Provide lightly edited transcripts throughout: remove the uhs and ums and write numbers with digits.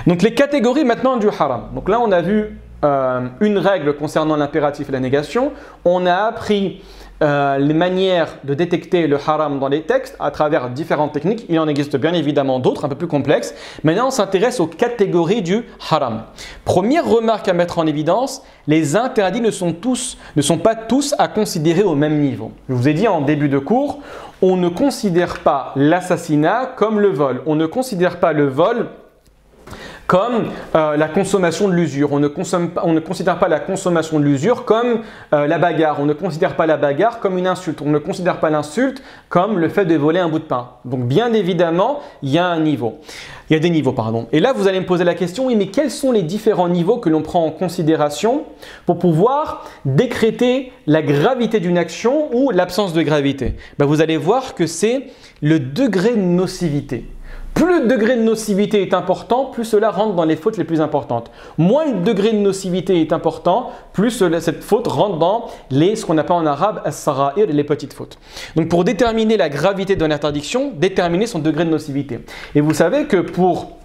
Donc les catégories maintenant du haram. Donc là on a vu une règle concernant l'impératif et la négation. On a appris les manières de détecter le haram dans les textes à travers différentes techniques. Il en existe bien évidemment d'autres un peu plus complexes. Maintenant on s'intéresse aux catégories du haram. Première remarque à mettre en évidence, les interdits ne sont pas tous à considérer au même niveau. Je vous ai dit en début de cours, on ne considère pas l'assassinat comme le vol. On ne considère pas le vol comme la consommation de l'usure. On ne considère pas la consommation de l'usure comme la bagarre. On ne considère pas la bagarre comme une insulte. On ne considère pas l'insulte comme le fait de voler un bout de pain. Donc bien évidemment, il y a un niveau. Il y a des niveaux, pardon. Et là, vous allez me poser la question, oui, mais quels sont les différents niveaux que l'on prend en considération pour pouvoir décréter la gravité d'une action ou l'absence de gravité? Ben, vous allez voir que c'est le degré de nocivité. Plus le degré de nocivité est important, plus cela rentre dans les fautes les plus importantes. Moins le degré de nocivité est important, plus cette faute rentre dans ce qu'on appelle en arabe as-sara'ir, les petites fautes. Donc pour déterminer la gravité de l'interdiction, déterminer son degré de nocivité. Et vous savez que pour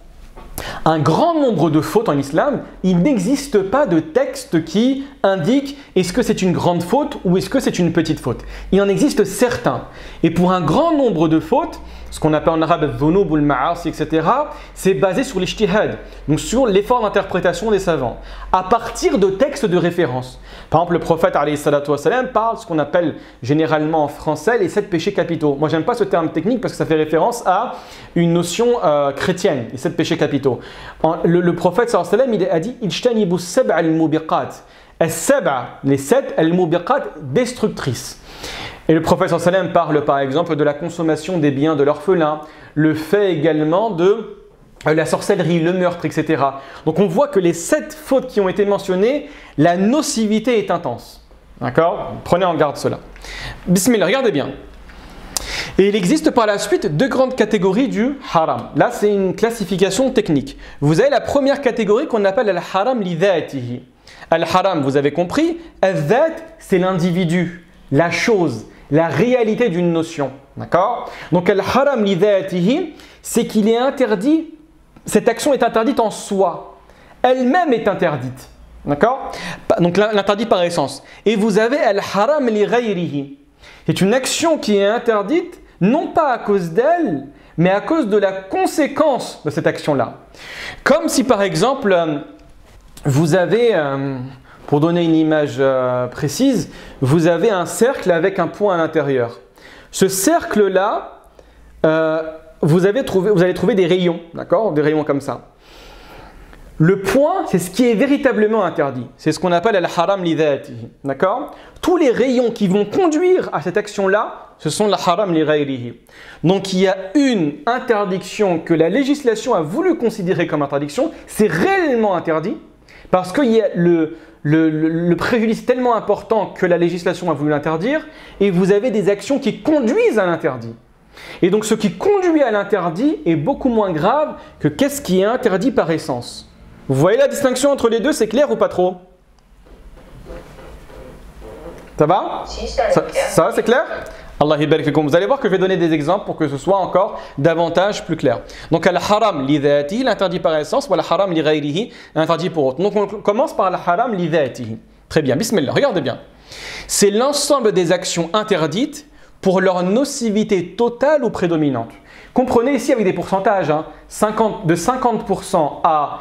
un grand nombre de fautes en islam, il n'existe pas de texte qui indique est-ce que c'est une grande faute ou est-ce que c'est une petite faute. Il en existe certains. Et pour un grand nombre de fautes, ce qu'on appelle en arabe dhunub ou al-ma'asi, etc., c'est basé sur l'ijtihad, donc sur l'effort d'interprétation des savants, à partir de textes de référence. Par exemple, le prophète alayhi salatu wassalam parle de ce qu'on appelle généralement en français les 7 péchés capitaux. Moi, j'aime pas ce terme technique parce que ça fait référence à une notion chrétienne, les 7 péchés capitaux. Le prophète sallallahu alayhi wa sallam, il a dit « Ijtanibu sab'a al-mubiqat ». As-sab'a, les 7 al-mubiqat destructrices. Et le prophète sallallahu alayhi wa sallam parle par exemple de la consommation des biens de l'orphelin, le fait également de la sorcellerie, le meurtre, etc. Donc on voit que les 7 fautes qui ont été mentionnées, la nocivité est intense. D'accord? Prenez en garde cela. Bismillah, regardez bien. Et il existe par la suite 2 grandes catégories du haram. Là, c'est une classification technique. Vous avez la première catégorie qu'on appelle al-haram li dhatihi. Al-haram, vous avez compris, al-dhat, c'est l'individu, la chose, la réalité d'une notion. D'accord? Donc, al-haram li dhatihi, c'est qu'il est interdit, cette action est interdite en soi. Elle-même est interdite. D'accord? Donc, l'interdit par essence. Et vous avez al-haram li ghayrihi. C'est une action qui est interdite, non pas à cause d'elle, mais à cause de la conséquence de cette action-là. Comme si, par exemple, vous avez, pour donner une image précise, vous avez un cercle avec un point à l'intérieur. Ce cercle-là, vous allez trouver des rayons, d'accord? Des rayons comme ça. Le point, c'est ce qui est véritablement interdit. C'est ce qu'on appelle al-haram li dhatihi. D'accord? Tous les rayons qui vont conduire à cette action-là, ce sont al-haram li ghayrihi. Donc il y a une interdiction que la législation a voulu considérer comme interdiction. C'est réellement interdit parce qu'il y a le préjudice tellement important que la législation a voulu l'interdire et vous avez des actions qui conduisent à l'interdit. Et donc ce qui conduit à l'interdit est beaucoup moins grave que qu'est-ce qui est interdit par essence. Vous voyez la distinction entre les deux, c'est clair ou pas trop? Ça va? Ça va, c'est clair? Allah yabarak fikum. Vous allez voir que je vais donner des exemples pour que ce soit encore davantage plus clair. Donc, al-haram li dhatihi, l'interdit par essence, ou al-haram li ghayrihi, l'interdit pour autre. Donc, on commence par al-haram li dhatihi. Très bien, bismillah, regardez bien. C'est l'ensemble des actions interdites pour leur nocivité totale ou prédominante. Comprenez ici avec des pourcentages, hein, de 51% à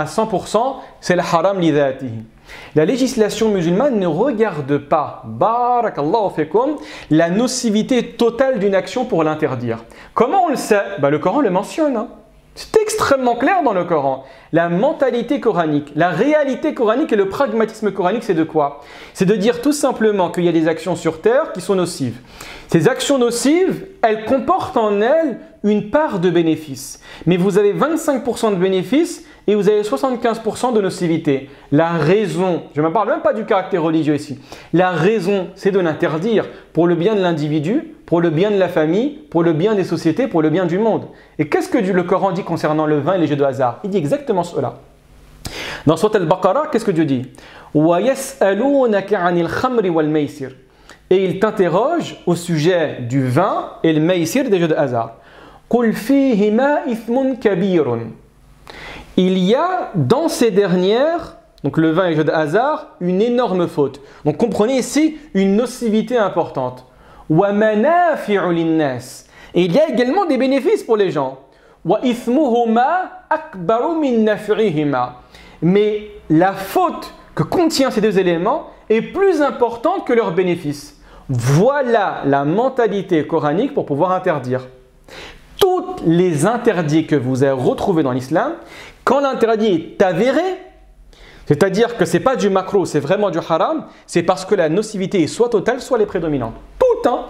100%, c'est le haram li dhatihi. La législation musulmane ne regarde pas, barakallahu fikum, la nocivité totale d'une action pour l'interdire. Comment on le sait? Le Coran le mentionne. Hein. C'est extrêmement clair dans le Coran. La mentalité coranique, la réalité coranique et le pragmatisme coranique, c'est de quoi? C'est de dire tout simplement qu'il y a des actions sur terre qui sont nocives. Ces actions nocives, elles comportent en elles une part de bénéfice. Mais vous avez 25% de bénéfice et vous avez 75% de nocivité. La raison, je ne parle même pas du caractère religieux ici, la raison, c'est de l'interdire pour le bien de l'individu, pour le bien de la famille, pour le bien des sociétés, pour le bien du monde. Et qu'est-ce que le Coran dit concernant le vin et les jeux de hasard? Il dit exactement cela. Dans Sourate Al-Baqarah, qu'est-ce que Dieu dit? وَيَسْأَلُونَكَ عَنِ الْخَمْرِ وَالْمَيْسِرِ. Et il t'interroge au sujet du vin et le maïsir des jeux de hasard. قُلْ فِيهِمَا إِثْمٌ كَبِيرٌ. Il y a dans ces dernières, donc le vin et le jeu de hasard, une énorme faute. Donc comprenez ici une nocivité importante. وَمَنَافِعُ لِلنَّاسِ. Et il y a également des bénéfices pour les gens. وَإِثْمُهُمَا أَكْبَرُ مِنْ نَفْعِهِمَا. Mais la faute que contient ces deux éléments est plus importante que leurs bénéfices. Voilà la mentalité coranique pour pouvoir interdire. Tous les interdits que vous avez retrouvés dans l'islam, quand l'interdit est avéré, c'est-à-dire que ce n'est pas du makruh, c'est vraiment du haram, c'est parce que la nocivité est soit totale, soit elle est prédominante. Tout, hein.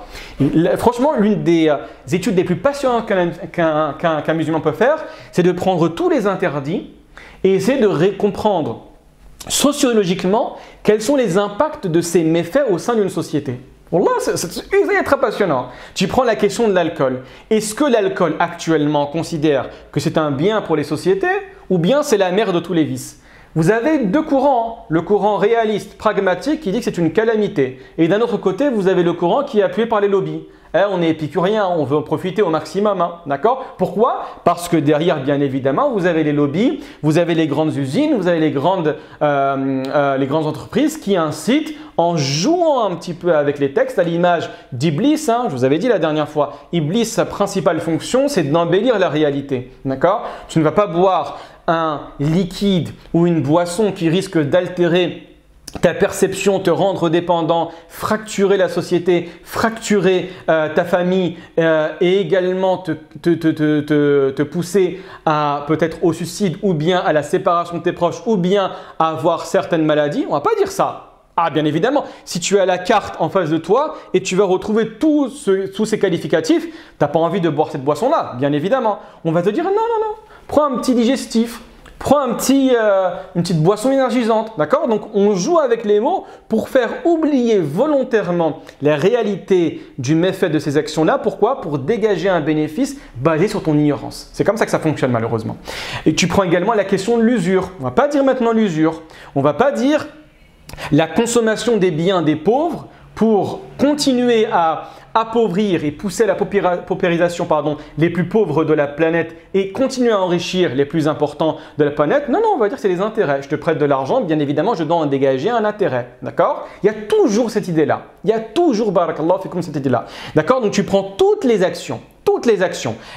Franchement, l'une des études les plus passionnantes qu'un musulman peut faire, c'est de prendre tous les interdits et essayer de comprendre sociologiquement quels sont les impacts de ces méfaits au sein d'une société. Wallah, c'est très passionnant. Tu prends la question de l'alcool. Est-ce que l'alcool actuellement considère que c'est un bien pour les sociétés ou bien c'est la mère de tous les vices? Vous avez deux courants. Le courant réaliste, pragmatique qui dit que c'est une calamité. Et d'un autre côté, vous avez le courant qui est appuyé par les lobbies. On est épicurien, on veut en profiter au maximum. Hein, d'accord? Pourquoi? Parce que derrière, bien évidemment, vous avez les lobbies, vous avez les grandes usines, vous avez les grandes entreprises qui incitent en jouant un petit peu avec les textes à l'image d'Iblis. Hein, je vous avais dit la dernière fois, Iblis, sa principale fonction, c'est d'embellir la réalité. D'accord? Tu ne vas pas boire un liquide ou une boisson qui risque d'altérer ta perception, te rendre dépendant, fracturer la société, fracturer ta famille et également te pousser à peut-être au suicide ou bien à la séparation de tes proches ou bien à avoir certaines maladies. On ne va pas dire ça. Ah, bien évidemment, si tu as la carte en face de toi et tu vas retrouver tous ces qualificatifs, tu n'as pas envie de boire cette boisson-là, bien évidemment. On va te dire non, prends un petit digestif. Prends une petite boisson énergisante, d'accord? Donc, on joue avec les mots pour faire oublier volontairement la réalité du méfait de ces actions-là. Pourquoi? Pour dégager un bénéfice basé sur ton ignorance. C'est comme ça que ça fonctionne malheureusement. Et tu prends également la question de l'usure. On ne va pas dire maintenant l'usure. On ne va pas dire la consommation des biens des pauvres pour continuer à appauvrir et pousser à la paupérisation les plus pauvres de la planète et continuer à enrichir les plus importants de la planète. Non, on va dire que c'est les intérêts. Je te prête de l'argent, bien évidemment, je dois en dégager un intérêt. D'accord? Il y a toujours cette idée-là. Il y a toujours, barakallah, fikum, cette idée-là. D'accord? Donc tu prends toutes les actions,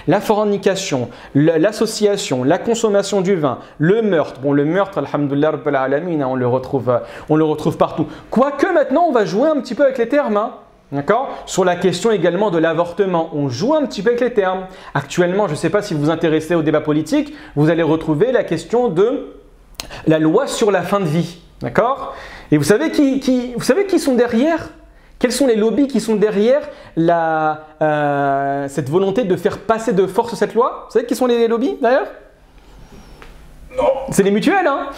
la fornication, l'association, la consommation du vin, le meurtre. Bon, le meurtre, alhamdoulilah, rabbil alamin, on le retrouve partout. Quoique maintenant, on va jouer un petit peu avec les termes. Hein. D'accord? Sur la question également de l'avortement, on joue un petit peu avec les termes. Actuellement, je ne sais pas si vous vous intéressez au débat politique, vous allez retrouver la question de la loi sur la fin de vie. D'accord? Et vous savez qui sont derrière? Quels sont les lobbies qui sont derrière cette volonté de faire passer de force cette loi? Vous savez qui sont les lobbies d'ailleurs? Non. C'est les mutuelles, hein.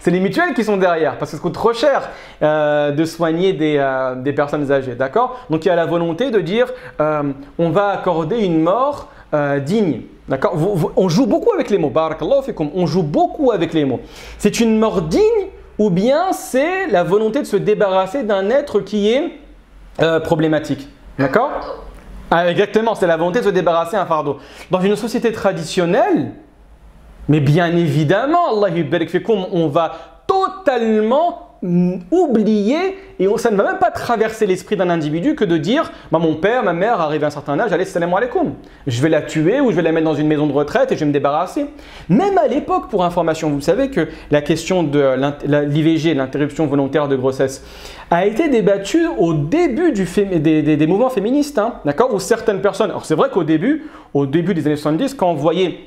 C'est les mutuelles qui sont derrière parce que ça coûte trop cher de soigner des personnes âgées, d'accord? Donc il y a la volonté de dire on va accorder une mort digne, d'accord? On joue beaucoup avec les mots, barakallahu fikum, on joue beaucoup avec les mots. C'est une mort digne ou bien c'est la volonté de se débarrasser d'un être qui est problématique, d'accord? Ah, exactement, c'est la volonté de se débarrasser d'un fardeau. Dans une société traditionnelle, mais bien évidemment, Allah yubarik fikum, on va totalement oublier et ça ne va même pas traverser l'esprit d'un individu que de dire mon père, ma mère arrive à un certain âge, allez, salam alaikum. Je vais la tuer ou je vais la mettre dans une maison de retraite et je vais me débarrasser. Même à l'époque, pour information, vous savez que la question de l'IVG, l'interruption volontaire de grossesse, a été débattue au début des mouvements féministes, hein, d'accord? Où certaines personnes, alors c'est vrai qu'au début des années 70, quand on voyait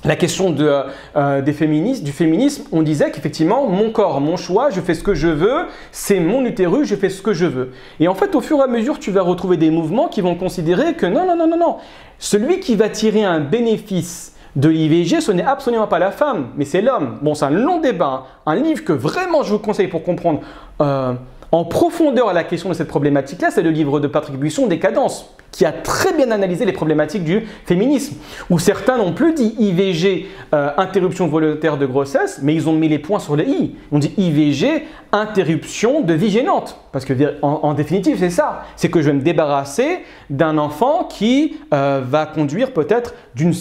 la question du féminisme, on disait qu'effectivement, mon corps, mon choix, je fais ce que je veux, c'est mon utérus, je fais ce que je veux. Et en fait, au fur et à mesure, tu vas retrouver des mouvements qui vont considérer que non. Celui qui va tirer un bénéfice de l'IVG, ce n'est absolument pas la femme, mais c'est l'homme. Bon, c'est un long débat, hein. Un livre que vraiment je vous conseille pour comprendre en profondeur la question de cette problématique-là, c'est le livre de Patrick Buisson, Décadence. qui a très bien analysé les problématiques du féminisme, où certains n'ont plus dit IVG, interruption volontaire de grossesse, mais ils ont mis les points sur les i. On dit IVG, interruption de vie gênante. Parce que en définitive, c'est ça. C'est que je vais me débarrasser d'un enfant qui va conduire peut-être d'une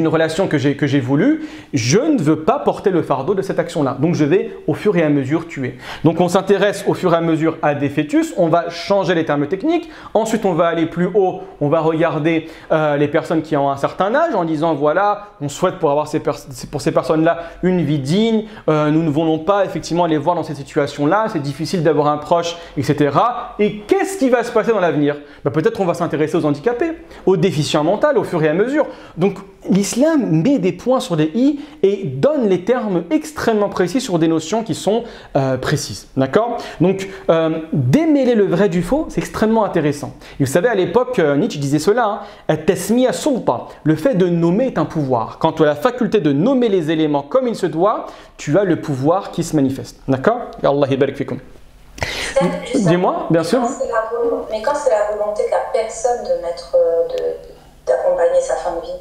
relation que j'ai voulu, je ne veux pas porter le fardeau de cette action-là. Donc, je vais au fur et à mesure tuer. Donc, on s'intéresse au fur et à mesure à des fœtus. On va changer les termes techniques. Ensuite, on va aller plus haut. On va regarder les personnes qui ont un certain âge en disant, voilà, on souhaite pour avoir pour ces personnes-là une vie digne. Nous ne voulons pas effectivement les voir dans cette situation-là. C'est difficile d'avoir un proche, etc. Et qu'est-ce qui va se passer dans l'avenir? Peut-être on va s'intéresser aux handicapés, aux déficients mentaux au fur et à mesure. Donc, l'islam met des points sur des i et donne les termes extrêmement précis sur des notions qui sont précises. D'accord? Donc, démêler le vrai du faux, c'est extrêmement intéressant. Et vous savez, à l'époque, Nietzsche disait cela, Tasmiya sulta, le fait de nommer est un pouvoir. Quand tu as la faculté de nommer les éléments comme il se doit, tu as le pouvoir qui se manifeste. D'accord? Et Allah yabarak fikum. Dis-moi, bien sûr. Mais quand c'est la volonté de la personne d'accompagner sa fin de vie.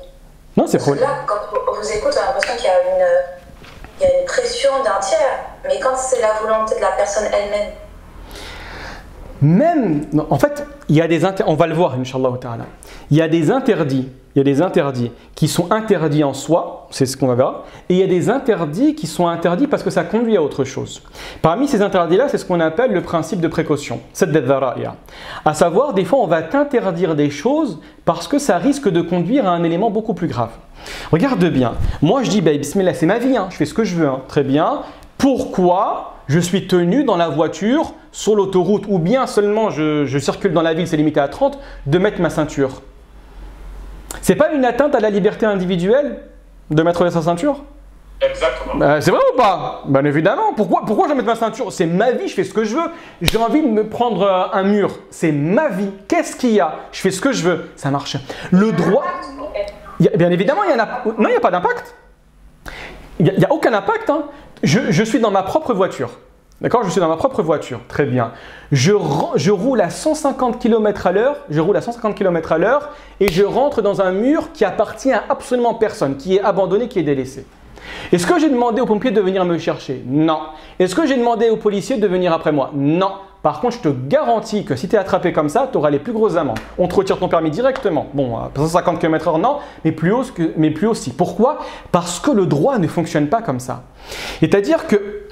Non, c'est probable. Là, quand on vous écoute, on a l'impression qu'il y a une pression d'un tiers. Mais quand c'est la volonté de la personne elle-même. En fait, il y a des on va le voir, Inch'Allah ta'ala. Il y a des interdits qui sont interdits en soi, c'est ce qu'on va voir, et il y a des interdits qui sont interdits parce que ça conduit à autre chose. Parmi ces interdits-là, c'est ce qu'on appelle le principe de précaution, à savoir, des fois, on va t'interdire des choses parce que ça risque de conduire à un élément beaucoup plus grave. Regarde bien, moi je dis, bismillah, c'est ma vie, je fais ce que je veux, très bien. Pourquoi je suis tenu dans la voiture, sur l'autoroute, ou bien seulement je circule dans la ville, c'est limité à 30, de mettre ma ceinture? C'est pas une atteinte à la liberté individuelle de mettre sa ceinture? Exactement. C'est vrai ou pas? Bien évidemment. Pourquoi je vais mettre ma ceinture? C'est ma vie, je fais ce que je veux. J'ai envie de me prendre un mur. C'est ma vie. Qu'est-ce qu'il y a? Je fais ce que je veux. Ça marche. Le droit… Bien évidemment, il y en a… Non, il n'y a pas d'impact. Il n'y a aucun impact. Je suis dans ma propre voiture. D'accord? Je suis dans ma propre voiture. Très bien. Je roule à 150 km à l'heure. Je roule à 150 km à l'heure et je rentre dans un mur qui appartient à absolument personne, qui est abandonné, qui est délaissé. Est-ce que j'ai demandé aux pompiers de venir me chercher? Non. Est-ce que j'ai demandé aux policiers de venir après moi? Non. Par contre, je te garantis que si tu es attrapé comme ça, tu auras les plus grosses amendes. On te retire ton permis directement. Bon, à 150 km/h, non, mais plus aussi. Pourquoi? Parce que le droit ne fonctionne pas comme ça. C'est-à-dire que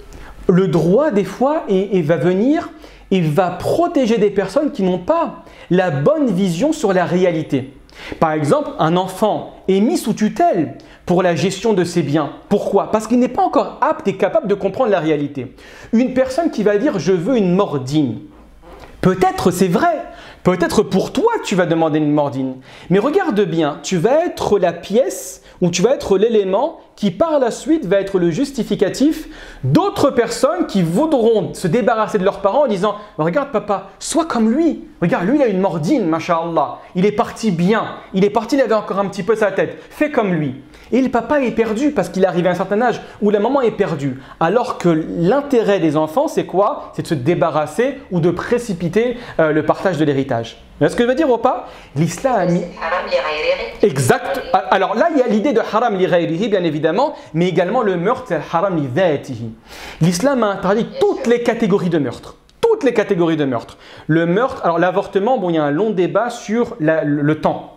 le droit, des fois, il va venir, il va protéger des personnes qui n'ont pas la bonne vision sur la réalité. Par exemple, un enfant est mis sous tutelle pour la gestion de ses biens. Pourquoi? Parce qu'il n'est pas encore apte et capable de comprendre la réalité. Une personne qui va dire « je veux une mort digne », peut-être c'est vrai, peut-être pour toi tu vas demander une mort digne. Mais regarde bien, tu vas être la pièce ou tu vas être l'élément qui par la suite va être le justificatif d'autres personnes qui voudront se débarrasser de leurs parents en disant « regarde papa, sois comme lui, regarde lui il a une mort digne, masha'Allah, il est parti bien, il avait encore un petit peu sa tête, fais comme lui ». Et le papa est perdu parce qu'il est arrivé à un certain âge où la maman est perdue. Alors que l'intérêt des enfants, c'est quoi? C'est de se débarrasser ou de précipiter le partage de l'héritage. Vous voyez ce que je veux dire ou pas? L'islam a mis… Exact. Alors là, il y a l'idée de haram li ghayrihi, bien évidemment, mais également le meurtre, c'est haram li dhatihi. L'islam a interdit toutes les catégories de meurtre. Toutes les catégories de meurtre. Le meurtre, alors l'avortement, bon, il y a un long débat sur le temps.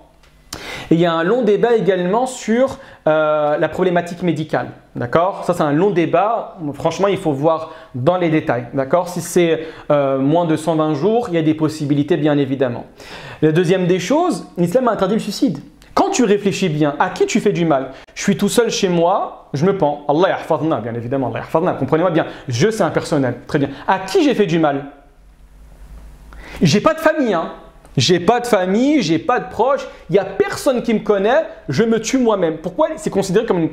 Et il y a un long débat également sur la problématique médicale. D'accord? Ça, c'est un long débat. Franchement, il faut voir dans les détails. D'accord? Si c'est moins de 120 jours, il y a des possibilités, bien évidemment. La deuxième des choses, l'islam a interdit le suicide. Quand tu réfléchis bien, à qui tu fais du mal? Je suis tout seul chez moi, je me pends. Allah yahfazna, bien évidemment. Allah yahfazna, comprenez-moi bien. Je, c'est impersonnel. Très bien. À qui j'ai fait du mal? J'ai pas de famille, hein. J'ai pas de famille, j'ai pas de proches, il n'y a personne qui me connaît, je me tue moi-même. Pourquoi? C'est considéré comme une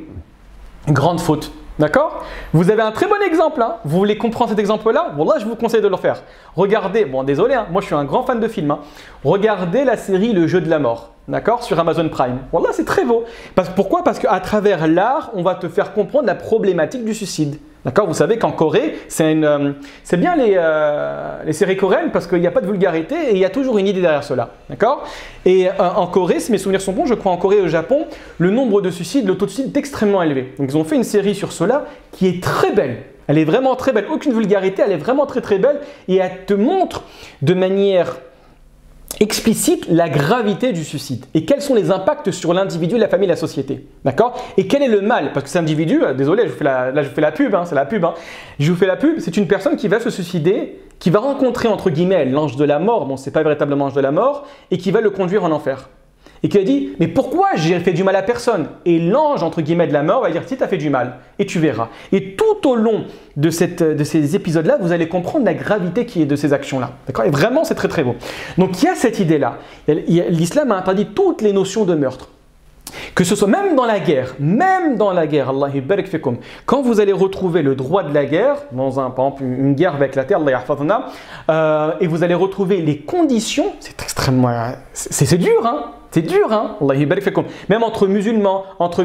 grande faute. D'accord? Vous avez un très bon exemple. Hein? Vous voulez comprendre cet exemple-là? Bon, là, je vous conseille de le faire. Regardez, bon, désolé, hein, moi je suis un grand fan de films. Hein. Regardez la série Le Jeu de la mort. D'accord? Sur Amazon Prime. Voilà, c'est très beau. Pourquoi? Parce qu'à travers l'art, on va te faire comprendre la problématique du suicide. D'accord? Vous savez qu'en Corée, c'est bien les séries coréennes parce qu'il n'y a pas de vulgarité et il y a toujours une idée derrière cela. D'accord? Et en Corée, si mes souvenirs sont bons, je crois en Corée et au Japon, le nombre de suicides, le taux de suicide est extrêmement élevé. Donc ils ont fait une série sur cela qui est très belle. Elle est vraiment très belle. Aucune vulgarité, elle est vraiment très très belle et elle te montre de manière explicite la gravité du suicide et quels sont les impacts sur l'individu, la famille, la société. D'accord? Et quel est le mal? Parce que cet individu, désolé, je vous fais la pub, c'est la pub. Je vous fais la pub, c'est une personne qui va se suicider, qui va rencontrer entre guillemets l'ange de la mort, bon, c'est pas véritablement l'ange de la mort, et qui va le conduire en enfer. Et qui a dit, mais pourquoi j'ai fait du mal à personne? Et l'ange, entre guillemets, de la mort va dire, si tu as fait du mal, et tu verras. Et tout au long de ces épisodes-là, vous allez comprendre la gravité qui est de ces actions-là. D'accord? Et vraiment, c'est très très beau. Donc, il y a cette idée-là. L'islam a interdit toutes les notions de meurtre. Que ce soit même dans la guerre, Allah barik fikum, quand vous allez retrouver le droit de la guerre, dans par exemple une guerre avec la terre, Allah yahfazna, et vous allez retrouver les conditions, c'est extrêmement, c'est dur, hein. C'est dur, hein? Allah barik fikum. Même entre musulmans et entre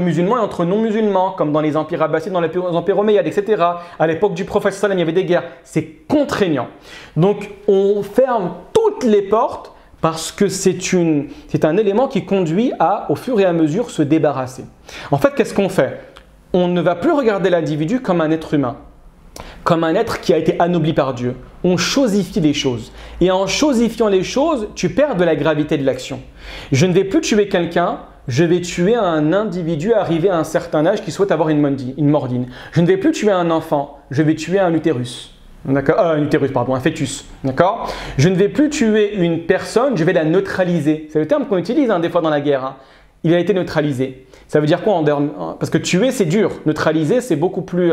non-musulmans, comme dans les empires abbassides, dans les empires omeyyades, etc. À l'époque du prophète sallam, il y avait des guerres. C'est contraignant. Donc, on ferme toutes les portes parce que c'est un élément qui conduit à, au fur et à mesure, se débarrasser. En fait, qu'est-ce qu'on fait? On ne va plus regarder l'individu comme un être humain, comme un être qui a été anobli par Dieu. On chosifie les choses. Et en chosifiant les choses, tu perds de la gravité de l'action. Je ne vais plus tuer quelqu'un, je vais tuer un individu arrivé à un certain âge qui souhaite avoir une mordine. Je ne vais plus tuer un enfant, je vais tuer un utérus. Un fœtus. D'accord? Je ne vais plus tuer une personne, je vais la neutraliser. C'est le terme qu'on utilise des fois dans la guerre. Il a été neutralisé. Ça veut dire quoi? Parce que tuer, c'est dur. Neutraliser, c'est beaucoup plus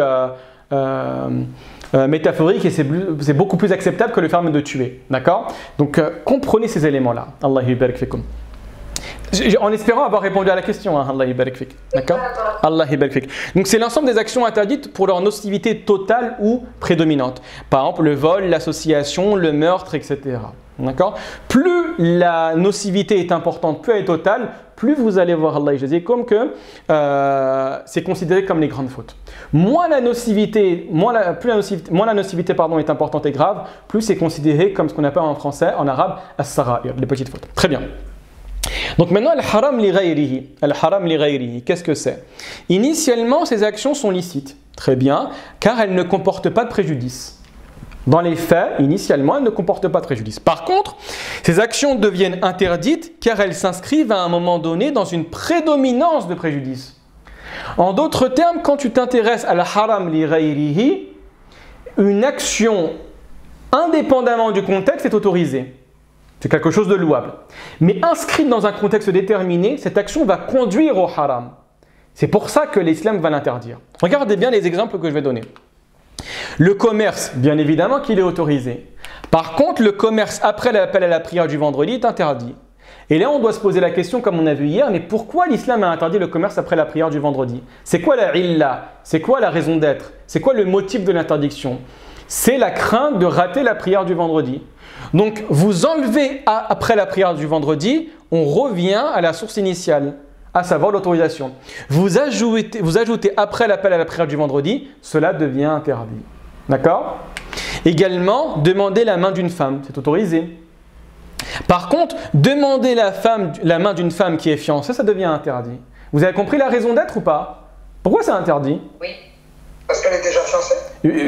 métaphorique et c'est beaucoup plus acceptable que le terme de tuer. D'accord? Donc, comprenez ces éléments-là. Allah barik fikum. En espérant avoir répondu à la question, Allah barik fik. D'accord? Allah barik fik. Donc c'est l'ensemble des actions interdites pour leur nocivité totale ou prédominante. Par exemple, le vol, l'association, le meurtre, etc. D'accord? Plus la nocivité est importante, plus elle est totale, plus vous allez voir, Allah comme que c'est considéré comme les grandes fautes. Moins la nocivité est importante et grave, plus c'est considéré comme ce qu'on appelle en français, en arabe, as-sara'ir, les petites fautes. Très bien. Donc maintenant, al-haram li ghayrihi. Al-haram li ghayrihi, qu'est-ce que c'est? Initialement, ces actions sont licites. Très bien, car elles ne comportent pas de préjudice. Dans les faits, initialement, elles ne comportent pas de préjudice. Par contre, ces actions deviennent interdites car elles s'inscrivent à un moment donné dans une prédominance de préjudice. En d'autres termes, quand tu t'intéresses à al-haram li ghayrihi, une action indépendamment du contexte est autorisée. C'est quelque chose de louable. Mais inscrite dans un contexte déterminé, cette action va conduire au haram. C'est pour ça que l'islam va l'interdire. Regardez bien les exemples que je vais donner. Le commerce, bien évidemment qu'il est autorisé. Par contre, le commerce après l'appel à la prière du vendredi est interdit. Et là, on doit se poser la question, comme on a vu hier, mais pourquoi l'islam a interdit le commerce après la prière du vendredi? C'est quoi la illa? C'est quoi la raison d'être? C'est quoi le motif de l'interdiction? C'est la crainte de rater la prière du vendredi. Donc, vous enlevez après la prière du vendredi, on revient à la source initiale, à savoir l'autorisation. Vous ajoutez après l'appel à la prière du vendredi, cela devient interdit. D'accord? Également, demander la main d'une femme, c'est autorisé. Par contre, demander la main d'une femme qui est fiancée, ça devient interdit. Vous avez compris la raison d'être ou pas? Pourquoi c'est interdit? Oui. Parce qu'elle est déjà fiancée?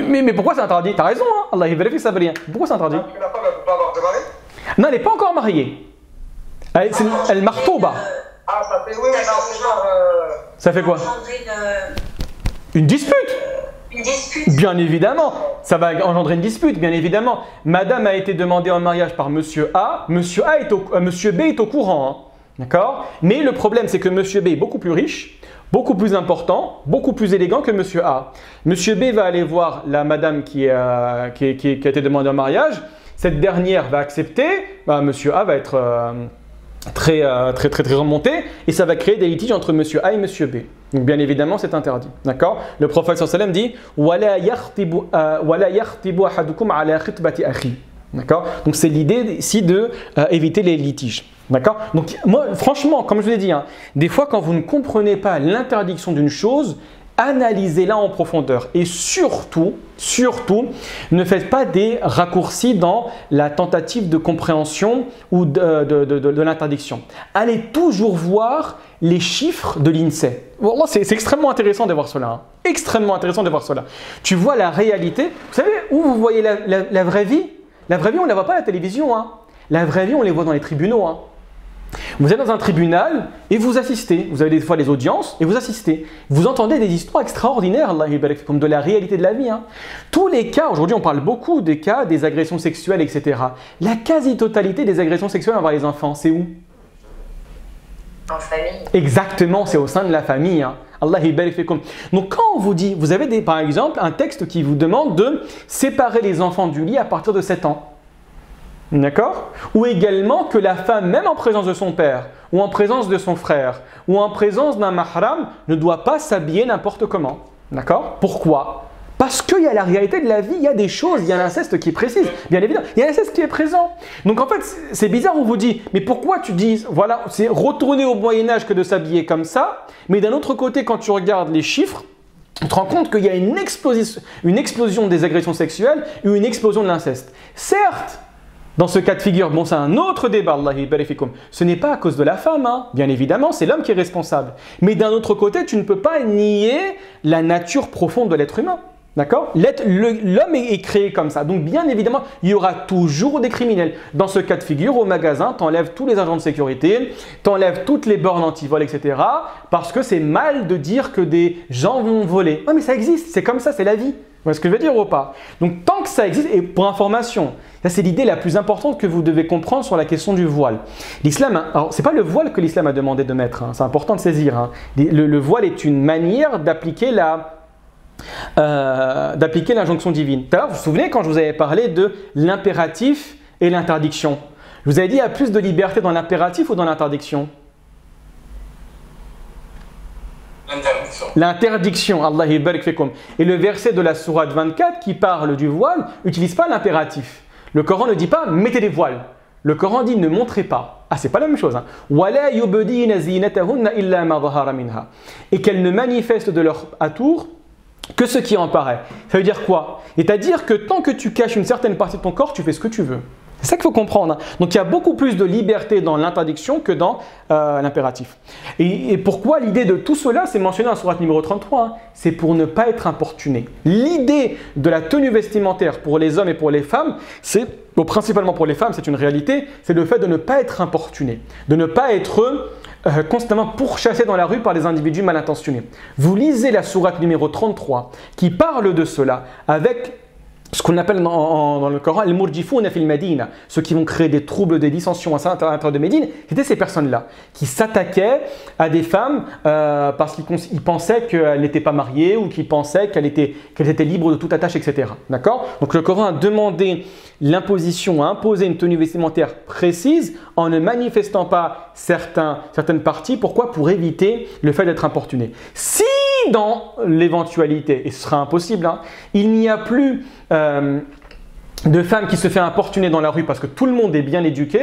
Mais pourquoi c'est interdit? T'as raison, hein? Allah vérifie ça veut rien. Pourquoi c'est interdit? La femme ne peut pas avoir de mari? Non, elle n'est pas encore mariée. Elle martouba. Ah, ça fait oui, c'est genre. Ça fait quoi? Une dispute? Une dispute. Bien évidemment, ça va engendrer une dispute, bien évidemment. Madame a été demandée en mariage par Monsieur A. Monsieur B est au courant, hein. D'accord? Mais le problème, c'est que Monsieur B est beaucoup plus riche, beaucoup plus important, beaucoup plus élégant que Monsieur A. Monsieur B va aller voir la madame qui a été demandée en mariage. Cette dernière va accepter. Monsieur A va être très remonté et ça va créer des litiges entre Monsieur A et Monsieur B. Donc bien évidemment, c'est interdit. D'accord? Le prophète sallam dit « Wala yakhtibu ahadukum ala khitbati akhi ». D'accord? Donc c'est l'idée ici de éviter les litiges. D'accord? Donc moi, franchement, comme je vous l'ai dit, des fois quand vous ne comprenez pas l'interdiction d'une chose, analysez-la en profondeur. Et surtout, ne faites pas des raccourcis dans la tentative de compréhension ou de l'interdiction. Allez toujours voir les chiffres de l'INSEE. Wallah, c'est extrêmement intéressant de voir cela. Hein. Extrêmement intéressant de voir cela. Tu vois la réalité. Vous savez où vous voyez la vraie vie? La vraie vie, on ne la voit pas à la télévision. Hein. La vraie vie, on les voit dans les tribunaux. Hein. Vous êtes dans un tribunal et vous assistez. Vous avez des fois les audiences et vous assistez. Vous entendez des histoires extraordinaires, comme de la réalité de la vie. Hein. Tous les cas, aujourd'hui on parle beaucoup des cas des agressions sexuelles, etc. La quasi-totalité des agressions sexuelles envers les enfants, c'est où? En famille. Exactement, c'est au sein de la famille. Hein. Allah barik fikum. Donc quand on vous dit, vous avez par exemple un texte qui vous demande de séparer les enfants du lit à partir de 7 ans. D'accord? Ou également que la femme, même en présence de son père, ou en présence de son frère, ou en présence d'un mahram, ne doit pas s'habiller n'importe comment. D'accord? Pourquoi? Parce qu'il y a la réalité de la vie, il y a des choses, il y a l'inceste qui est précise, bien évidemment, il y a l'inceste qui est présent. Donc en fait, c'est bizarre, on vous dit, mais pourquoi tu dis, voilà, c'est retourner au Moyen-Âge que de s'habiller comme ça, mais d'un autre côté, quand tu regardes les chiffres, tu te rends compte qu'il y a une explosion des agressions sexuelles et une explosion de l'inceste. Certes, dans ce cas de figure, bon, c'est un autre débat, Allahi barifikum. Ce n'est pas à cause de la femme, hein. Bien évidemment, c'est l'homme qui est responsable. Mais d'un autre côté, tu ne peux pas nier la nature profonde de l'être humain. D'accord? L'homme est créé comme ça. Donc, bien évidemment, il y aura toujours des criminels. Dans ce cas de figure, au magasin, tu enlèves tous les agents de sécurité, tu enlèves toutes les bornes anti-vol, etc. Parce que c'est mal de dire que des gens vont voler. Oh, mais ça existe, c'est comme ça, c'est la vie. Vous voyez ce que je veux dire ou pas? Donc, tant que ça existe, et pour information, ça c'est l'idée la plus importante que vous devez comprendre sur la question du voile. L'islam, alors c'est pas le voile que l'islam a demandé de mettre, hein, c'est important de saisir. Hein. Le voile est une manière d'appliquer l'injonction divine. Tout à l'heure, vous vous souvenez quand je vous avais parlé de l'impératif et l'interdiction? Je vous avais dit, il y a plus de liberté dans l'impératif ou dans l'interdiction? L'interdiction, Allah barik fikum. Et le verset de la sourate 24 qui parle du voile n'utilise pas l'impératif. Le Coran ne dit pas mettez des voiles. Le Coran dit ne montrez pas. Ah, c'est pas la même chose. Hein. Et qu'elles ne manifestent de leur atour que ce qui en paraît. Ça veut dire quoi? C'est-à-dire que tant que tu caches une certaine partie de ton corps, tu fais ce que tu veux. C'est ça qu'il faut comprendre. Hein. Donc il y a beaucoup plus de liberté dans l'interdiction que dans l'impératif. Et pourquoi l'idée de tout cela, c'est mentionné en sourate numéro 33, hein, c'est pour ne pas être importuné. L'idée de la tenue vestimentaire pour les hommes et pour les femmes, c'est, bon, principalement pour les femmes, c'est une réalité, c'est le fait de ne pas être importuné, de ne pas être constamment pourchassé dans la rue par des individus mal intentionnés. Vous lisez la sourate numéro 33 qui parle de cela avec ce qu'on appelle dans le Coran les murjifouna fil Médine, ceux qui vont créer des troubles, des dissensions à l'intérieur de Médine, c'était ces personnes-là qui s'attaquaient à des femmes parce qu'ils pensaient qu'elles n'étaient pas mariées ou qu'ils pensaient qu'elles étaient libres de toute attache, etc. D'accord? Donc le Coran a demandé l'imposition, a imposé une tenue vestimentaire précise en ne manifestant pas certaines parties. Pourquoi? Pour éviter le fait d'être importuné. Si dans l'éventualité, et ce sera impossible, hein, il n'y a plus de femmes qui se fait importuner dans la rue parce que tout le monde est bien éduqué,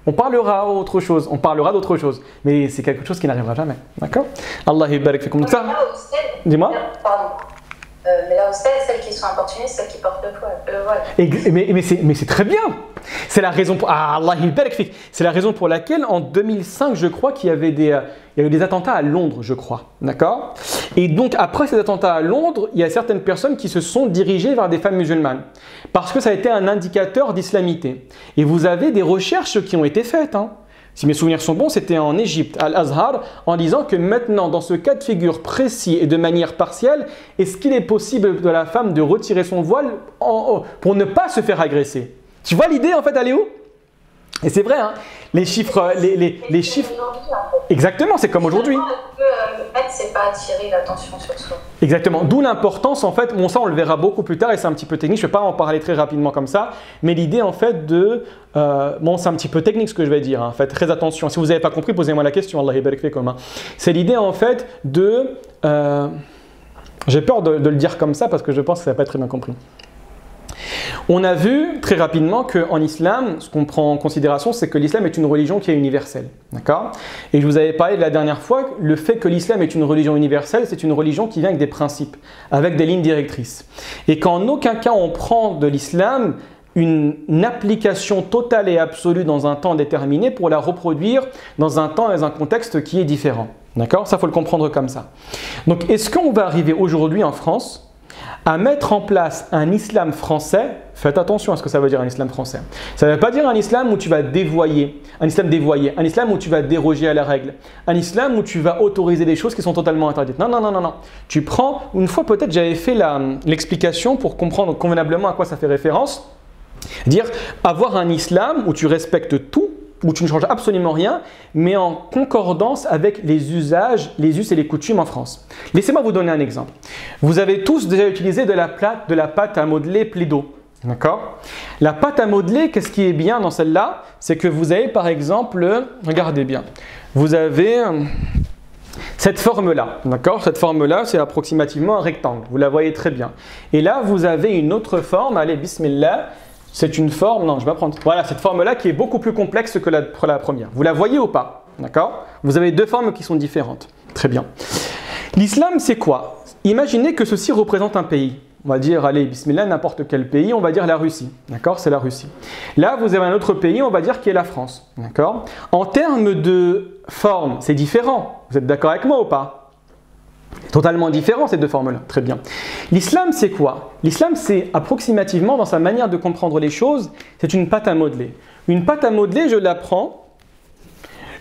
on parlera d'autre chose. Mais c'est quelque chose qui n'arrivera jamais. D'accord? Allah barik fikum. Ça, dis-moi. Pardon. Mais là aussi, celles qui sont importunées, c'est celles qui portent le voile. Mais c'est très bien. C'est la raison pour c'est la raison pour laquelle en 2005, je crois qu'il y avait il y a eu des attentats à Londres, je crois. D'accord? Et donc après ces attentats à Londres, il y a certaines personnes qui se sont dirigées vers des femmes musulmanes parce que ça a été un indicateur d'islamité. Et vous avez des recherches qui ont été faites. Hein. Si mes souvenirs sont bons, c'était en Égypte, à Al-Azhar, en disant que maintenant, dans ce cas de figure précis et de manière partielle, est-ce qu'il est possible de la femme de retirer son voile pour ne pas se faire agresser? Tu vois l'idée en fait, elle est où? Et c'est vrai, hein, les chiffres, les chiffres. Exactement, c'est comme aujourd'hui. Le fait, c'est pas attirer l'attention sur soi. Exactement. D'où l'importance, en fait, bon, ça on le verra beaucoup plus tard et c'est un petit peu technique. Je ne vais pas en parler très rapidement comme ça, mais l'idée en fait de, bon, c'est un petit peu technique ce que je vais dire. Hein, faites très attention. Si vous n'avez pas compris, posez-moi la question. Allah barik fikum. C'est l'idée en fait de, j'ai peur de le dire comme ça parce que je pense que ça va pas être très bien compris. On a vu très rapidement qu'en islam, ce qu'on prend en considération, c'est que l'islam est une religion qui est universelle. D'accord ? Et je vous avais parlé de la dernière fois, le fait que l'islam est une religion universelle, c'est une religion qui vient avec des principes, avec des lignes directrices. Et qu'en aucun cas on prend de l'islam une application totale et absolue dans un temps déterminé pour la reproduire dans un temps et dans un contexte qui est différent. D'accord ? Ça, il faut le comprendre comme ça. Donc, est-ce qu'on va arriver aujourd'hui en France à mettre en place un islam français? Faites attention à ce que ça veut dire un islam français. Ça ne veut pas dire un islam où tu vas dévoyer, un islam dévoyé, un islam où tu vas déroger à la règle, un islam où tu vas autoriser des choses qui sont totalement interdites. Non, non, non, non, non. Tu prends, une fois peut-être j'avais fait l'explication pour comprendre convenablement à quoi ça fait référence. Dire avoir un islam où tu respectes tout, où tu ne changes absolument rien, mais en concordance avec les usages, les us et les coutumes en France. Laissez-moi vous donner un exemple. Vous avez tous déjà utilisé de la pâte à modeler Plaido. D'accord ? La pâte à modeler, qu'est-ce qui est bien dans celle-là? C'est que vous avez par exemple, regardez bien, vous avez cette forme-là. D'accord ? Cette forme-là, c'est approximativement un rectangle. Vous la voyez très bien. Et là, vous avez une autre forme, allez, bismillah. C'est une forme, non, je vais prendre. Voilà, cette forme-là qui est beaucoup plus complexe que la première. Vous la voyez ou pas? D'accord? Vous avez deux formes qui sont différentes. Très bien. L'islam, c'est quoi? Imaginez que ceci représente un pays. On va dire, allez, bismillah, n'importe quel pays, on va dire la Russie. D'accord? C'est la Russie. Là, vous avez un autre pays, on va dire qui est la France. D'accord? En termes de forme, c'est différent. Vous êtes d'accord avec moi ou pas? Totalement différent ces deux formes-là. Très bien. L'islam, c'est quoi? L'islam, c'est approximativement, dans sa manière de comprendre les choses, c'est une pâte à modeler. Une pâte à modeler, je la prends,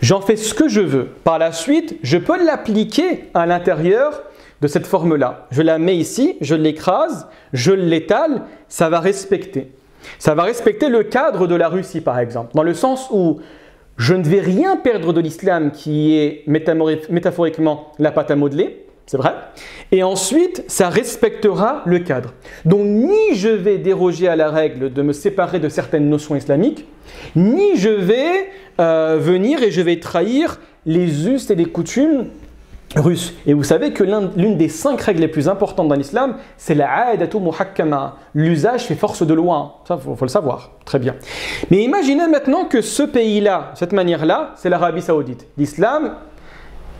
j'en fais ce que je veux. Par la suite, je peux l'appliquer à l'intérieur de cette forme-là. Je la mets ici, je l'écrase, je l'étale, ça va respecter. Ça va respecter le cadre de la Russie, par exemple, dans le sens où je ne vais rien perdre de l'islam qui est métaphoriquement la pâte à modeler. C'est vrai. Et ensuite, ça respectera le cadre. Donc, ni je vais déroger à la règle de me séparer de certaines notions islamiques, ni je vais venir et je vais trahir les us et les coutumes russes. Et vous savez que l'une des 5 règles les plus importantes dans l'islam, c'est la aadatu muhakkama. L'usage fait force de loi. Ça, il faut le savoir. Très bien. Mais imaginez maintenant que ce pays-là, cette manière-là, c'est l'Arabie Saoudite. L'islam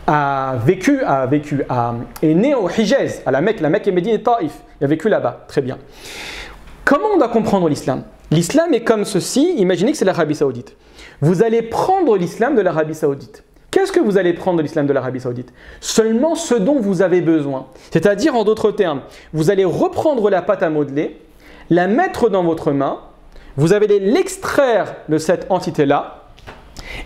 est né au Hijaz, à la Mecque et Médine et Taïf. Il a vécu là-bas. Très bien. Comment on doit comprendre l'islam? L'islam est comme ceci. Imaginez que c'est l'Arabie Saoudite. Vous allez prendre l'islam de l'Arabie Saoudite. Qu'est-ce que vous allez prendre de l'islam de l'Arabie Saoudite? Seulement ce dont vous avez besoin. C'est-à-dire, en d'autres termes, vous allez reprendre la pâte à modeler, la mettre dans votre main, vous allez l'extraire de cette entité-là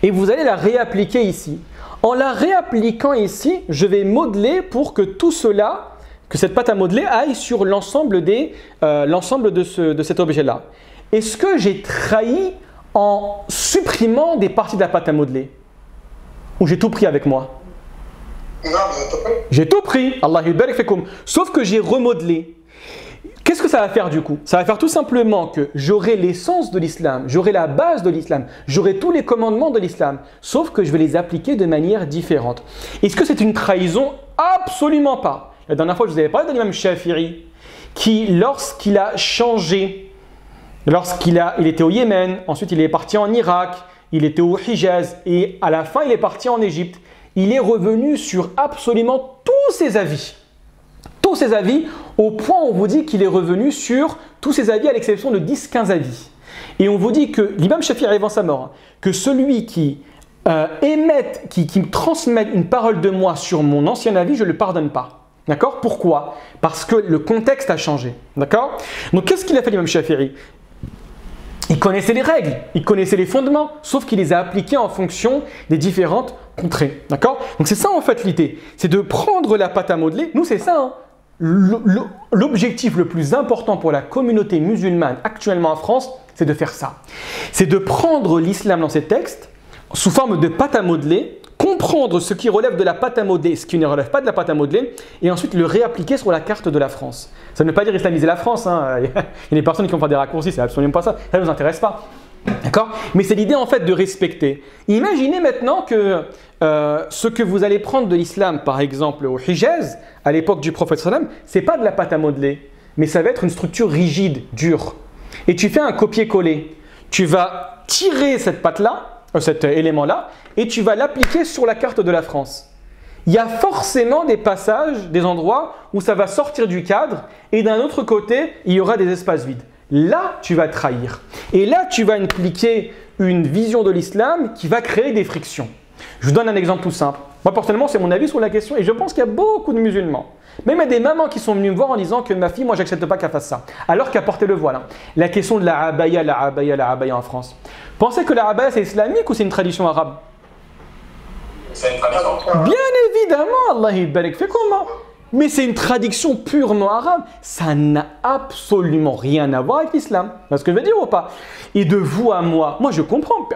et vous allez la réappliquer ici. En la réappliquant ici, je vais modeler pour que tout cela, que cette pâte à modeler aille sur l'ensemble de cet objet-là. Est-ce que j'ai trahi en supprimant des parties de la pâte à modeler? Ou j'ai tout pris avec moi? Non, j'ai tout pris. J'ai tout pris, Allah yubarik fikum. Sauf que j'ai remodelé. Qu'est-ce que ça va faire du coup? Ça va faire tout simplement que j'aurai l'essence de l'islam, j'aurai la base de l'islam, j'aurai tous les commandements de l'islam, sauf que je vais les appliquer de manière différente. Est-ce que c'est une trahison? Absolument pas. La dernière fois, je vous avais parlé de l'imam Shafi'i, qui, lorsqu'il a changé, il était au Yémen, ensuite il est parti en Irak, il était au Hijaz, et à la fin il est parti en Égypte. Il est revenu sur absolument tous ses avis. Tous ses avis, au point où on vous dit qu'il est revenu sur tous ses avis à l'exception de 10-15 avis. Et on vous dit que l'imam Shafi'i avant sa mort, que celui qui me transmet une parole de moi sur mon ancien avis, je ne le pardonne pas. D'accord? Pourquoi? Parce que le contexte a changé. D'accord? Donc qu'est-ce qu'il a fait l'imam Shafi'i? Il connaissait les règles, il connaissait les fondements, sauf qu'il les a appliqués en fonction des différentes contrées. D'accord? Donc c'est ça en fait l'idée, c'est de prendre la pâte à modeler. Nous c'est ça, hein. L'objectif le plus important pour la communauté musulmane actuellement en France, c'est de faire ça. C'est de prendre l'islam dans ses textes sous forme de pâte à modeler, comprendre ce qui relève de la pâte à modeler et ce qui ne relève pas de la pâte à modeler, et ensuite le réappliquer sur la carte de la France. Ça ne veut pas dire islamiser la France, hein. Il y a des personnes qui vont faire des raccourcis, c'est absolument pas ça, ça ne nous intéresse pas. D'accord? Mais c'est l'idée en fait de respecter. Imaginez maintenant que ce que vous allez prendre de l'islam, par exemple au Hijaz, à l'époque du prophète sallam, c'est pas de la pâte à modeler, mais ça va être une structure rigide, dure. et tu fais un copier-coller. Tu vas tirer cette patte-là, cet élément-là, et tu vas l'appliquer sur la carte de la France. Il y a forcément des passages, des endroits où ça va sortir du cadre, et d'un autre côté, il y aura des espaces vides. Là, tu vas trahir. Et là, tu vas impliquer une vision de l'islam qui va créer des frictions. Je vous donne un exemple tout simple. Moi, personnellement, c'est mon avis sur la question, et je pense qu'il y a beaucoup de musulmans. Même il y a des mamans qui sont venues me voir en disant que ma fille, moi, j'accepte pas qu'elle fasse ça. Alors qu'elle portait le voile. La question de la abaya en France. Pensez que la abaya, c'est islamique ou c'est une tradition arabe? C'est une tradition. Bien évidemment, Allah barik fait comment? Mais c'est une tradition purement arabe. Ça n'a absolument rien à voir avec l'islam. Vous voyez ce que je veux dire ou pas? Et de vous à moi, moi je comprends.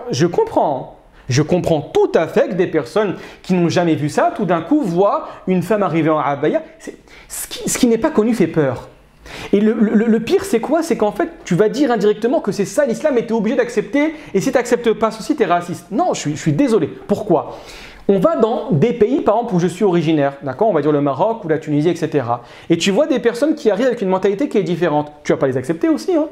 Je comprends tout à fait que des personnes qui n'ont jamais vu ça, tout d'un coup voient une femme arriver en abaya. Ce qui n'est pas connu fait peur. Et le pire, c'est quoi? C'est qu'en fait, tu vas dire indirectement que c'est ça l'islam et tu es obligé d'accepter. Et si tu n'acceptes pas ceci, tu es raciste. Non, je suis désolé. Pourquoi? On va dans des pays, par exemple, où je suis originaire, d'accord? On va dire le Maroc ou la Tunisie, etc. Et tu vois des personnes qui arrivent avec une mentalité qui est différente. Tu vas pas les accepter aussi, hein?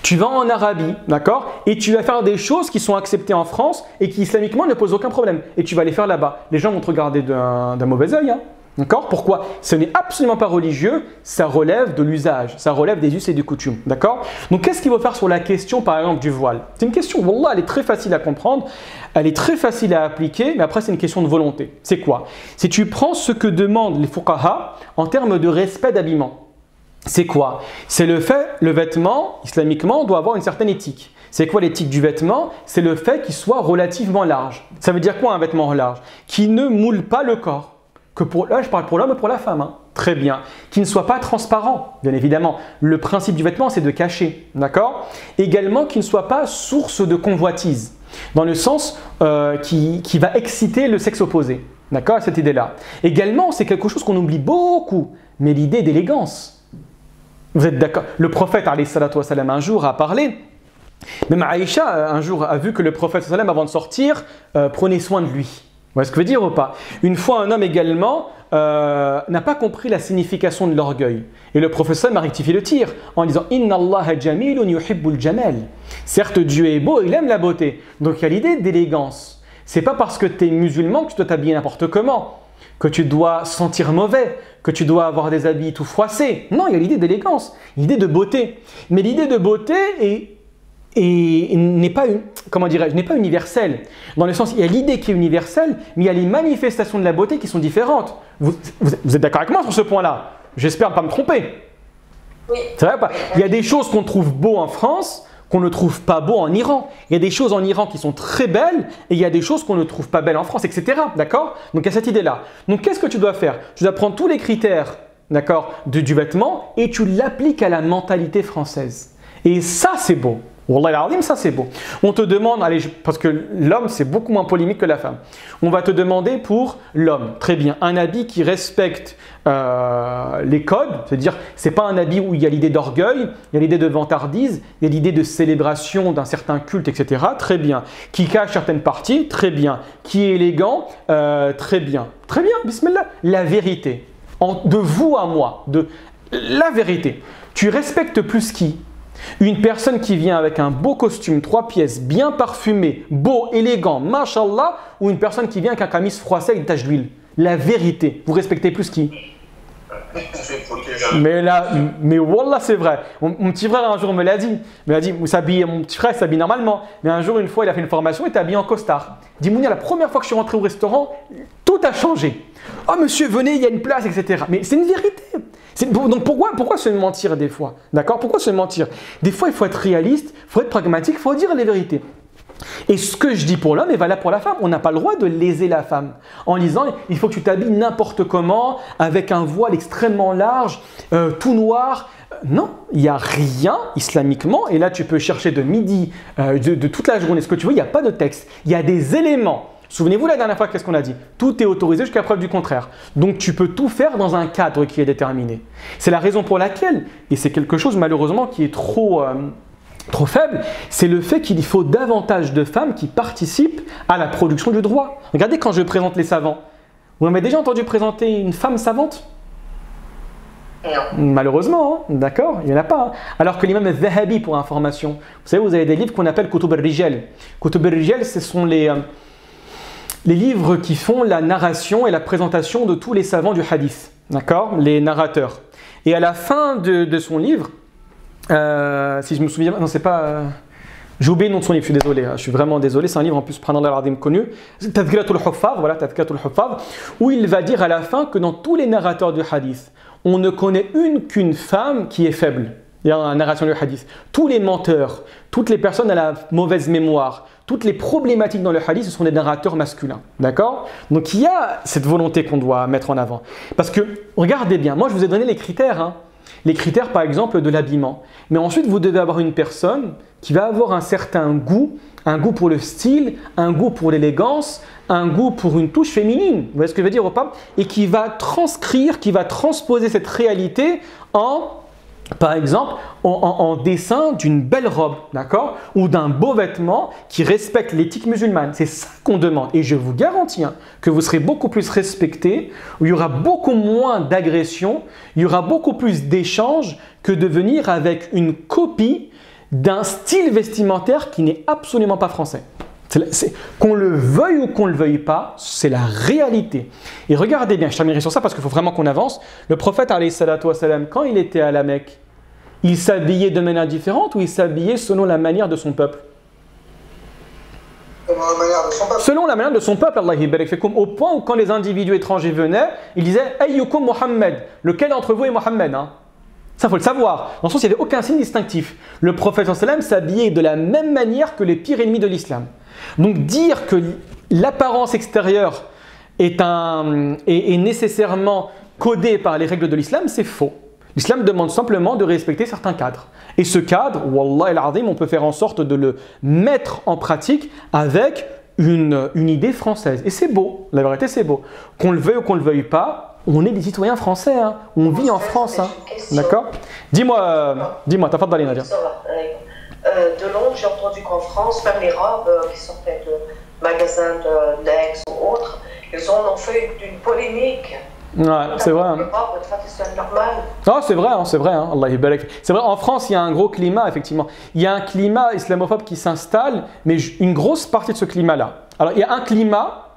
Tu vas en Arabie, d'accord? Et tu vas faire des choses qui sont acceptées en France et qui islamiquement ne posent aucun problème. Et tu vas les faire là-bas. Les gens vont te regarder d'un mauvais œil, hein? D'accord? Pourquoi? Ce n'est absolument pas religieux, ça relève de l'usage, ça relève des us et des coutumes. D'accord? Donc qu'est-ce qu'il faut faire sur la question par exemple du voile? C'est une question, wallah, elle est très facile à comprendre, elle est très facile à appliquer, mais après c'est une question de volonté. C'est quoi? Si tu prends ce que demandent les fuqaha en termes de respect d'habillement. C'est quoi? C'est le vêtement, islamiquement, doit avoir une certaine éthique. C'est quoi l'éthique du vêtement? C'est le fait qu'il soit relativement large. Ça veut dire quoi un vêtement large? Qui ne moule pas le corps. Là, je parle pour l'homme et pour la femme. Hein. Très bien. Qui ne soit pas transparent, bien évidemment. Le principe du vêtement, c'est de cacher. D'accord? Également, qui ne soit pas source de convoitise. Dans le sens qui va exciter le sexe opposé. D'accord? Cette idée-là. Également, c'est quelque chose qu'on oublie beaucoup. Mais l'idée d'élégance. Vous êtes d'accord? Le prophète, alayhi salatu wa salam, un jour a parlé. Même Aïcha, un jour, a vu que le prophète, sallam, avant de sortir, prenait soin de lui. Vous voyez ce que je veux dire ou pas? Une fois, un homme également n'a pas compris la signification de l'orgueil. Et le professeur m'a rectifié le tir en disant « Inna Allah jamilun yuhibbul jamal ». Certes, Dieu est beau, il aime la beauté. Donc il y a l'idée d'élégance. C'est pas parce que tu es musulman que tu dois t'habiller n'importe comment, que tu dois sentir mauvais, que tu dois avoir des habits tout froissés. Non, il y a l'idée d'élégance, l'idée de beauté. Mais l'idée de beauté n'est pas, n'est pas universelle. Dans le sens, il y a l'idée qui est universelle, mais il y a les manifestations de la beauté qui sont différentes. Vous êtes d'accord avec moi sur ce point-là? J'espère ne pas me tromper. Oui. C'est vrai ou pas? Il y a des choses qu'on trouve beaux en France, qu'on ne trouve pas beaux en Iran. Il y a des choses en Iran qui sont très belles, et il y a des choses qu'on ne trouve pas belles en France, etc. D'accord? Donc il y a cette idée-là. Donc qu'est-ce que tu dois faire? Tu dois prendre tous les critères, d'accord, du vêtement, et tu l'appliques à la mentalité française. Et ça, c'est beau. Wallah al-azim, ça c'est beau. On te demande, allez, parce que l'homme c'est beaucoup moins polémique que la femme. On va te demander pour l'homme, très bien, un habit qui respecte les codes, c'est-à-dire c'est pas un habit où il y a l'idée d'orgueil, il y a l'idée de vantardise, il y a l'idée de célébration d'un certain culte, etc. Très bien. Qui cache certaines parties, très bien. Qui est élégant, très bien. Très bien, bismillah. La vérité, de vous à moi, de la vérité. Tu respectes plus qui? Une personne qui vient avec un beau costume, 3 pièces, bien parfumé, beau, élégant, mashallah, ou une personne qui vient avec un camis froissé avec une tache d'huile. La vérité, vous respectez plus qui? Mais wallah, c'est vrai. Mon petit frère un jour me l'a dit. Mon petit frère s'habille normalement. Mais un jour, une fois, il a fait une formation, il était habillé en costard. Il dit, Mounia, la première fois que je suis rentré au restaurant, tout a changé. Oh monsieur, venez, il y a une place, etc. Mais c'est une vérité. Donc pourquoi se mentir des fois? D'accord? Pourquoi se mentir? Des fois, il faut être réaliste, il faut être pragmatique, il faut dire les vérités. Et ce que je dis pour l'homme est valable pour la femme. On n'a pas le droit de léser la femme en disant il faut que tu t'habilles n'importe comment, avec un voile extrêmement large, tout noir. Non, il n'y a rien islamiquement. Et là, tu peux chercher de midi, de toute la journée, ce que tu veux. Il n'y a pas de texte. Il y a des éléments. Souvenez-vous la dernière fois, qu'est-ce qu'on a dit? Tout est autorisé jusqu'à preuve du contraire. Donc tu peux tout faire dans un cadre qui est déterminé. C'est la raison pour laquelle, et c'est quelque chose malheureusement qui est trop faible, c'est le fait qu'il faut davantage de femmes qui participent à la production du droit. Regardez quand je présente les savants. Vous m'avez déjà entendu présenter une femme savante? Non. Malheureusement, hein, d'accord, il n'y en a pas. Hein. Alors que l'imam al-Zahabi, pour information, vous savez, vous avez des livres qu'on appelle Kutub al-Rijal. Kutub al-Rijal, ce sont les livres qui font la narration et la présentation de tous les savants du hadith, d'accord, les narrateurs. Et à la fin de son livre, si je me souviens, non, c'est pas... J'ai oublié le nom de son livre, je suis désolé, je suis vraiment désolé, c'est un livre en plus prenant al-Azim connu, Tadhkiratul Huffaz, voilà, Tadhkiratul Huffaz, où il va dire à la fin que dans tous les narrateurs du hadith, on ne connaît qu'une femme qui est faible. Il y a une narration du hadith. Tous les menteurs, toutes les personnes à la mauvaise mémoire, toutes les problématiques dans le hadith, ce sont des narrateurs masculins. D'accord? Donc il y a cette volonté qu'on doit mettre en avant. Parce que, regardez bien, moi je vous ai donné les critères, hein. Les critères par exemple de l'habillement. Mais ensuite vous devez avoir une personne qui va avoir un certain goût, un goût pour le style, un goût pour l'élégance, un goût pour une touche féminine. Vous voyez ce que je veux dire ou pas? Et qui va transcrire, qui va transposer cette réalité par exemple, en dessin d'une belle robe, d'accord? Ou d'un beau vêtement qui respecte l'éthique musulmane. C'est ça qu'on demande. Et je vous garantis que vous serez beaucoup plus respecté, où il y aura beaucoup moins d'agressions, il y aura beaucoup plus d'échanges que de venir avec une copie d'un style vestimentaire qui n'est absolument pas français. Qu'on le veuille ou qu'on ne le veuille pas, c'est la réalité. Et regardez bien, je terminerai sur ça parce qu'il faut vraiment qu'on avance. Le prophète, alayhi salatu wa salam, quand il était à la Mecque, il s'habillait de manière différente ou il s'habillait selon la manière de son peuple? Selon la manière de son peuple. Selon la manière de son peuple, Allah barik fikum, au point où quand les individus étrangers venaient, il disait « Ayyukum Muhammad » lequel d'entre vous est Mohammed, hein? Ça, il faut le savoir. Dans le sens, il n'y avait aucun signe distinctif. Le prophète sallam s'habillait de la même manière que les pires ennemis de l'islam. Donc dire que l'apparence extérieure est nécessairement codée par les règles de l'islam, c'est faux. L'islam demande simplement de respecter certains cadres. Et ce cadre, Wallah al-Azim, on peut faire en sorte de le mettre en pratique avec une idée française. Et c'est beau, la vérité c'est beau. Qu'on le veuille ou qu'on ne le veuille pas, on est des citoyens français, hein. On vit en France. Hein. D'accord? Dis-moi, tafaddali Nadia. De Londres, j'ai entendu qu'en France, même les robes qui sortaient de magasins d'Aix ou autres, ils en ont fait une polémique. Ouais, c'est vrai. Hein. Les robes traditionnelles normales. Ah, c'est vrai, hein, c'est vrai. Hein. Allah yabarak. C'est vrai, en France, il y a un gros climat, effectivement. Il y a un climat islamophobe qui s'installe, mais une grosse partie de ce climat-là. Alors, il y a un climat,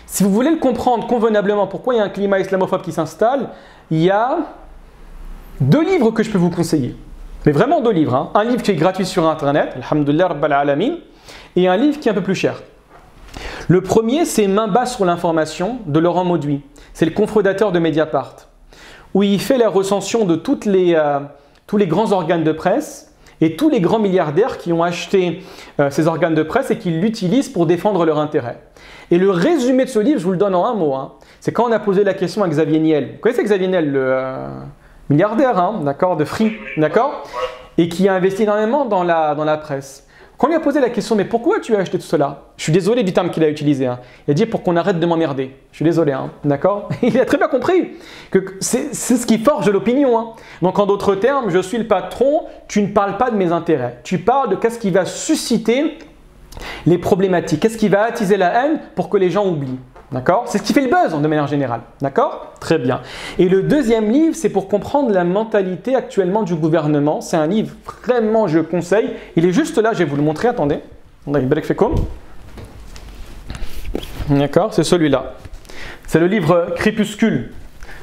si vous voulez le comprendre convenablement, pourquoi il y a un climat islamophobe qui s'installe, il y a 2 livres que je peux vous conseiller. Mais vraiment 2 livres. Hein. Un livre qui est gratuit sur Internet, Alhamdulillah Rabbil Alamin, et un livre qui est un peu plus cher. Le premier, c'est Main basse sur l'information de Laurent Mauduit. C'est le cofondateur de Mediapart, où il fait la recension de tous les grands organes de presse et tous les grands milliardaires qui ont acheté ces organes de presse et qui l'utilisent pour défendre leurs intérêts. Et le résumé de ce livre, je vous le donne en un mot, hein, c'est quand on a posé la question à Xavier Niel. Vous connaissez Xavier Niel, le milliardaire, hein, d'accord, de Free, d'accord, et qui a investi énormément dans la presse. Quand on lui a posé la question, mais pourquoi tu as acheté tout cela? Je suis désolé du terme qu'il a utilisé. Hein. Il a dit pour qu'on arrête de m'emmerder. Je suis désolé, hein, d'accord? Il a très bien compris que c'est ce qui forge l'opinion. Hein. Donc en d'autres termes, je suis le patron, tu ne parles pas de mes intérêts. Tu parles de qu'est-ce qui va susciter les problématiques, qu'est-ce qui va attiser la haine pour que les gens oublient. D'accord? C'est ce qui fait le buzz de manière générale. D'accord? Très bien. Et le deuxième livre, c'est pour comprendre la mentalité actuellement du gouvernement. C'est un livre vraiment, je conseille. Il est juste là, je vais vous le montrer. Attendez. D'accord? C'est celui-là. C'est le livre Crépuscule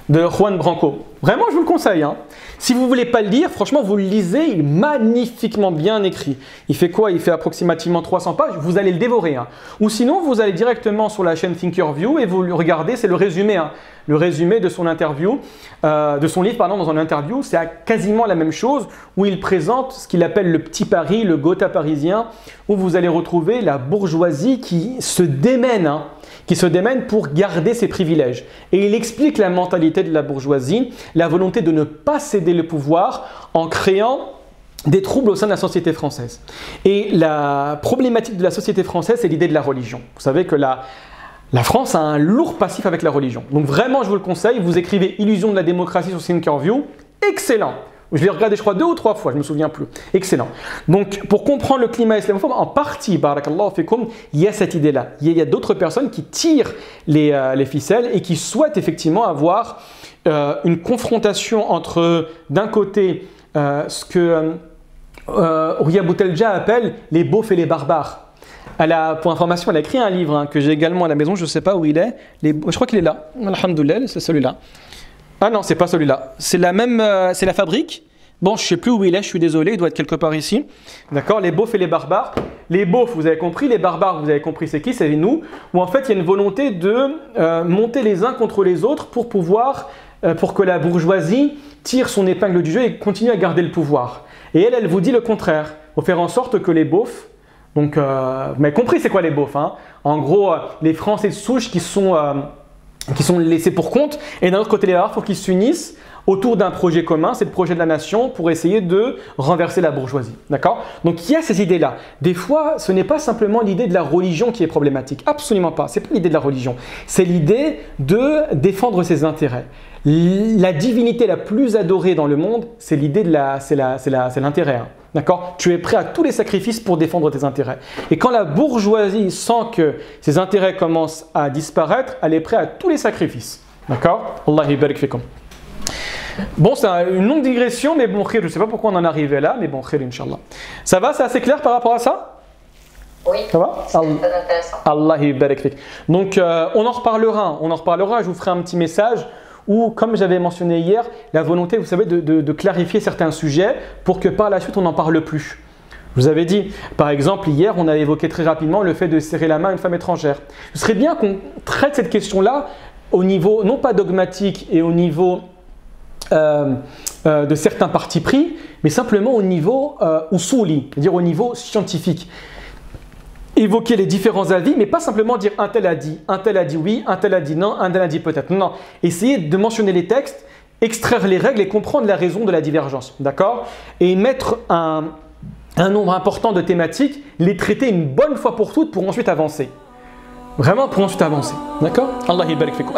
de Juan Branco. Vraiment, je vous le conseille. Hein. Si vous ne voulez pas le lire, franchement, vous le lisez, il est magnifiquement bien écrit. Il fait quoi? Il fait approximativement 300 pages, vous allez le dévorer. Hein. Ou sinon, vous allez directement sur la chaîne Thinkerview et vous le regardez, c'est le résumé. Hein. Le résumé de son interview, de son livre, pardon, dans une interview, c'est quasiment la même chose, où il présente ce qu'il appelle le petit Paris, le Gotha parisien, où vous allez retrouver la bourgeoisie qui se démène, hein, pour garder ses privilèges. Et il explique la mentalité de la bourgeoisie, la volonté de ne pas céder le pouvoir en créant des troubles au sein de la société française. Et la problématique de la société française, c'est l'idée de la religion. Vous savez que la France a un lourd passif avec la religion. Donc vraiment, je vous le conseille, vous écrivez « Illusion de la démocratie » sur Thinkerview, excellent. Je l'ai regardé, je crois, 2 ou 3 fois, je ne me souviens plus. Excellent. Donc, pour comprendre le climat islamophobe, en partie, barakallahu fikum, il y a cette idée-là. Il y a d'autres personnes qui tirent les ficelles et qui souhaitent effectivement avoir une confrontation entre, d'un côté, ce que Ouria Boutelja appelle les beaufs et les barbares. Pour information, elle a écrit un livre que j'ai également à la maison, je ne sais pas où il est. Je crois qu'il est là. Alhamdoulilah, c'est celui-là. Ah non, c'est pas celui-là. C'est la même, c'est la fabrique. Bon, je ne sais plus où il est, je suis désolé, il doit être quelque part ici. D'accord, les beaufs et les barbares. Les beaufs, vous avez compris, les barbares, vous avez compris, c'est qui? C'est nous. Où en fait, il y a une volonté de monter les uns contre les autres pour que la bourgeoisie tire son épingle du jeu et continue à garder le pouvoir. Et elle vous dit le contraire. Il faut faire en sorte que les beaufs, donc, vous m'avez compris c'est quoi les beaufs, hein? En gros, les Français de souche qui sont laissés pour compte, et d'un autre côté les barbares, il faut qu'ils s'unissent autour d'un projet commun, c'est le projet de la nation, pour essayer de renverser la bourgeoisie. D'accord? Donc il y a ces idées-là. Des fois, ce n'est pas simplement l'idée de la religion qui est problématique. Absolument pas. Ce n'est pas l'idée de la religion. C'est l'idée de défendre ses intérêts. La divinité la plus adorée dans le monde, c'est l'idée de c'est l'intérêt. Hein. D'accord? Tu es prêt à tous les sacrifices pour défendre tes intérêts. Et quand la bourgeoisie sent que ses intérêts commencent à disparaître, elle est prête à tous les sacrifices. D'accord? Allah barik fikum. Bon, c'est une longue digression, mais bon, khir, je ne sais pas pourquoi on en est arrivé là, mais bon, khir, Inch'Allah. Ça va? C'est assez clair par rapport à ça? Oui, ça va? C'est très intéressant. Allah barik fik. Donc, on en reparlera, je vous ferai un petit message où, comme j'avais mentionné hier, la volonté, vous savez, de clarifier certains sujets pour que par la suite, on n'en parle plus. Je vous avais dit, par exemple, hier, on a évoqué très rapidement le fait de serrer la main à une femme étrangère. Ce serait bien qu'on traite cette question-là au niveau, non pas dogmatique et au niveau de certains partis pris, mais simplement au niveau usuli, c'est-à-dire au niveau scientifique. Évoquer les différents avis, mais pas simplement dire un tel a dit oui, un tel a dit non, un tel a dit peut-être. Non, essayer de mentionner les textes, extraire les règles et comprendre la raison de la divergence, d'accord? Et mettre un nombre important de thématiques, les traiter une bonne fois pour toutes pour ensuite avancer. Vraiment pour ensuite avancer, d'accord? Allah barik fikum.